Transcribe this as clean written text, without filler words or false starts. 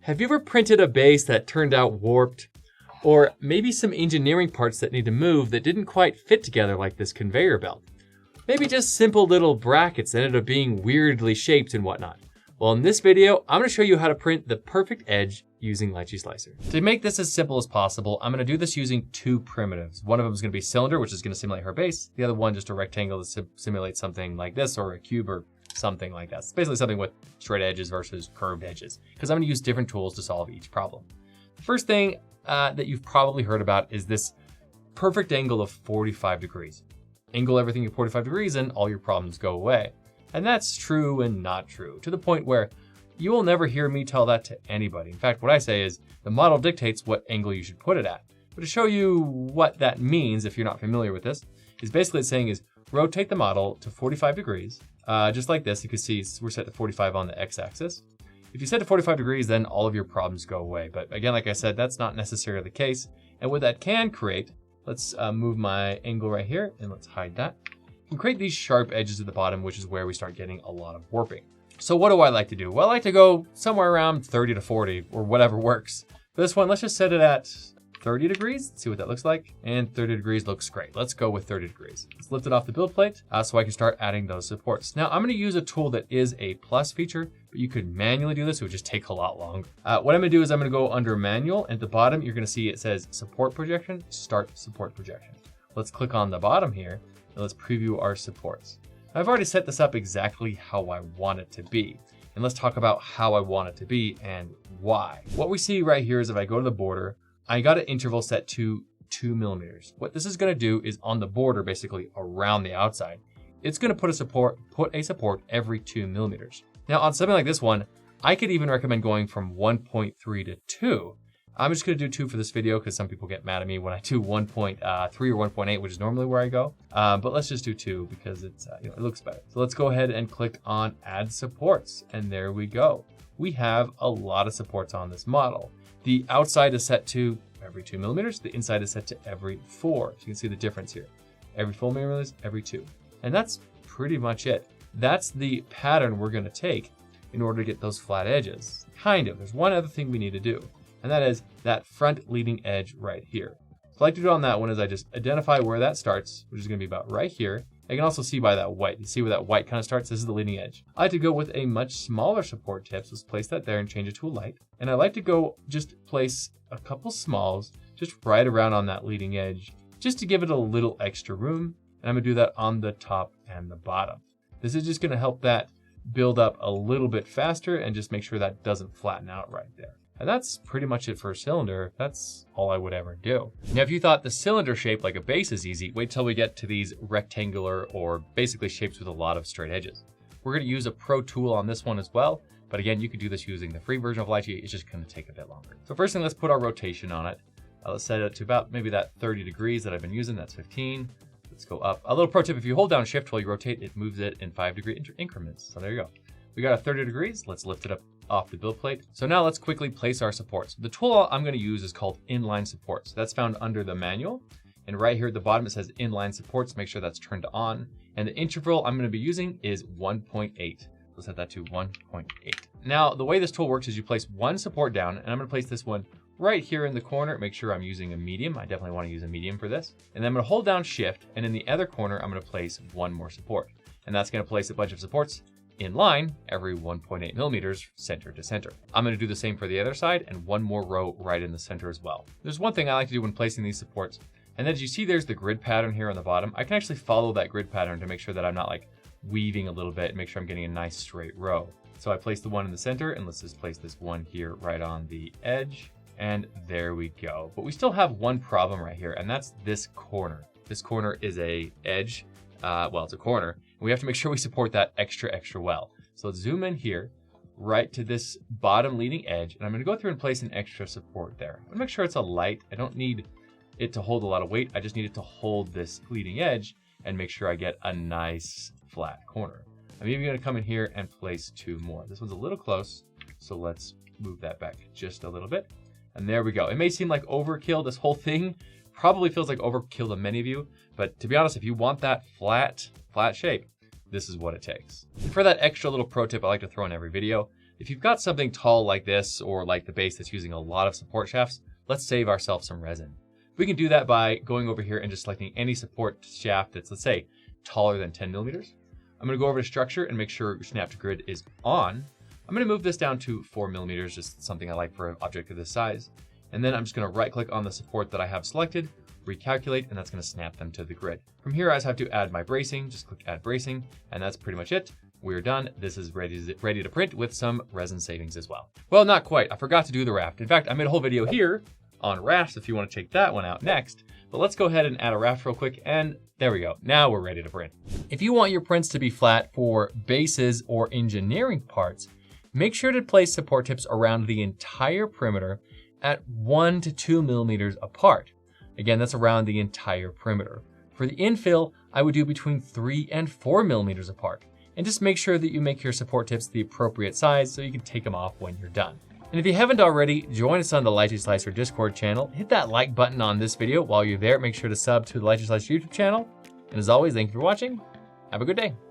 Have you ever printed a base that turned out warped? Or maybe some engineering parts that need to move that didn't quite fit together like this conveyor belt? Maybe just simple little brackets that ended up being weirdly shaped and whatnot. Well, in this video, I'm gonna show you how to print the perfect edge using Lychee Slicer. To make this as simple as possible, I'm gonna do this using two primitives. One of them is gonna be cylinder, which is gonna simulate her base. The other one, just a rectangle to simulate something like this, or a cube, or something like that. It's basically something with straight edges versus curved edges, because I'm gonna use different tools to solve each problem. The first thing that you've probably heard about is this perfect angle of 45 degrees. Angle everything at 45 degrees and all your problems go away. And that's true and not true, to the point where you will never hear me tell that to anybody. In fact, what I say is the model dictates what angle you should put it at. But to show you what that means, if you're not familiar with this, is basically it's saying is rotate the model to 45 degrees, just like this. You can see we're set to 45 on the x-axis. If you set to 45 degrees, then all of your problems go away. But again, like I said, that's not necessarily the case. And what that can create, let's move my angle right here and let's hide that. You can create these sharp edges at the bottom, which is where we start getting a lot of warping. So what do I like to do? Well, I like to go somewhere around 30 to 40 or whatever works. For this one, let's just set it at 30 degrees, see what that looks like. And 30 degrees looks great. Let's go with 30 degrees. Let's lift it off the build plate so I can start adding those supports. Now I'm gonna use a tool that is a plus feature, but you could manually do this. It would just take a lot longer. What I'm gonna do is I'm gonna go under manual. At the bottom, you're gonna see it says support projection, start support projection. Let's click on the bottom here and let's preview our supports. I've already set this up exactly how I want it to be. And let's talk about how I want it to be and why. What we see right here is if I go to the border, I got an interval set to 2 millimeters. What this is gonna do is on the border, basically around the outside, it's gonna put a support every 2 millimeters. Now on something like this one, I could even recommend going from 1.3 to 2. I'm just gonna do 2 for this video because some people get mad at me when I do 1.3 or 1.8, which is normally where I go. But let's just do 2 because it's it looks better. So let's go ahead and click on Add Supports, and there we go. We have a lot of supports on this model. The outside is set to every 2 millimeters. The inside is set to every 4. So you can see the difference here. Every 4 millimeters, every 2. And that's pretty much it. That's the pattern we're gonna take in order to get those flat edges. Kind of. There's one other thing we need to do, and that is that front leading edge right here. So I like to do it on that one is I just identify where that starts, which is gonna be about right here. I can also see by that white. You see where that white kind of starts? This is the leading edge. I like to go with a much smaller support tip. So let's place that there and change it to a light. And I like to go just place a couple smalls just right around on that leading edge, just to give it a little extra room. And I'm gonna do that on the top and the bottom. This is just gonna help that build up a little bit faster and just make sure that doesn't flatten out right there. And that's pretty much it for a cylinder. That's all I would ever do. Now, if you thought the cylinder shape like a base is easy, wait till we get to these rectangular or basically shapes with a lot of straight edges. We're gonna use a pro tool on this one as well. But again, you could do this using the free version of Lychee. It's just gonna take a bit longer. So first thing, let's put our rotation on it. Let's set it to about maybe that 30 degrees that I've been using. That's 15. Let's go up. A little pro tip, if you hold down Shift while you rotate, it moves it in 5-degree increments. So there you go. We got a 30 degrees. Let's lift it up off the build plate. So now let's quickly place our supports. The tool I'm gonna use is called Inline Supports. That's found under the manual. And right here at the bottom, it says Inline Supports. Make sure that's turned on. And the interval I'm gonna be using is 1.8. Let's set that to 1.8. Now, the way this tool works is you place one support down, and I'm gonna place this one right here in the corner. Make sure I'm using a medium. I definitely wanna use a medium for this. And then I'm gonna hold down Shift, and in the other corner, I'm gonna place one more support. And that's gonna place a bunch of supports in line every 1.8 millimeters center to center. I'm gonna do the same for the other side and one more row right in the center as well. There's one thing I like to do when placing these supports, and then as you see there's the grid pattern here on the bottom. I can actually follow that grid pattern to make sure that I'm not like weaving a little bit and make sure I'm getting a nice straight row. So I place the one in the center, and let's just place this one here right on the edge, and there we go. But we still have one problem right here, and that's this corner. This corner is a edge, well, it's a corner. We have to make sure we support that extra well. So let's zoom in here, right to this bottom leading edge, and I'm gonna go through and place an extra support there. I'm gonna make sure it's a light. I don't need it to hold a lot of weight. I just need it to hold this leading edge and make sure I get a nice flat corner. I'm even gonna come in here and place 2 more. This one's a little close, so let's move that back just a little bit. And there we go. It may seem like overkill, this whole thing probably feels like overkill to many of you, but to be honest, if you want that flat shape, this is what it takes. And for that extra little pro tip I like to throw in every video, If you've got something tall like this, or like the base that's using a lot of support shafts, let's save ourselves some resin. We can do that by going over here and just selecting any support shaft that's, let's say, taller than 10 millimeters. I'm gonna go over to structure and make sure snap to grid is on. I'm gonna move this down to 4 millimeters, just something I like for an object of this size. And then I'm just gonna right click on the support that I have selected, recalculate, and that's gonna snap them to the grid. From here, I just have to add my bracing, just click add bracing, and that's pretty much it. We're done. This is ready to print with some resin savings as well. Well, not quite. I forgot to do the raft. In fact, I made a whole video here on rafts if you want to check that one out next. But let's go ahead and add a raft real quick, and there we go. Now we're ready to print. If you want your prints to be flat for bases or engineering parts, make sure to place support tips around the entire perimeter at 1 to 2 millimeters apart. Again, that's around the entire perimeter. For the infill, I would do between 3 and 4 millimeters apart. And just make sure that you make your support tips the appropriate size so you can take them off when you're done. And if you haven't already, join us on the Lychee Slicer Discord channel. Hit that like button on this video. While you're there, make sure to sub to the Lychee Slicer YouTube channel. And as always, thank you for watching. Have a good day.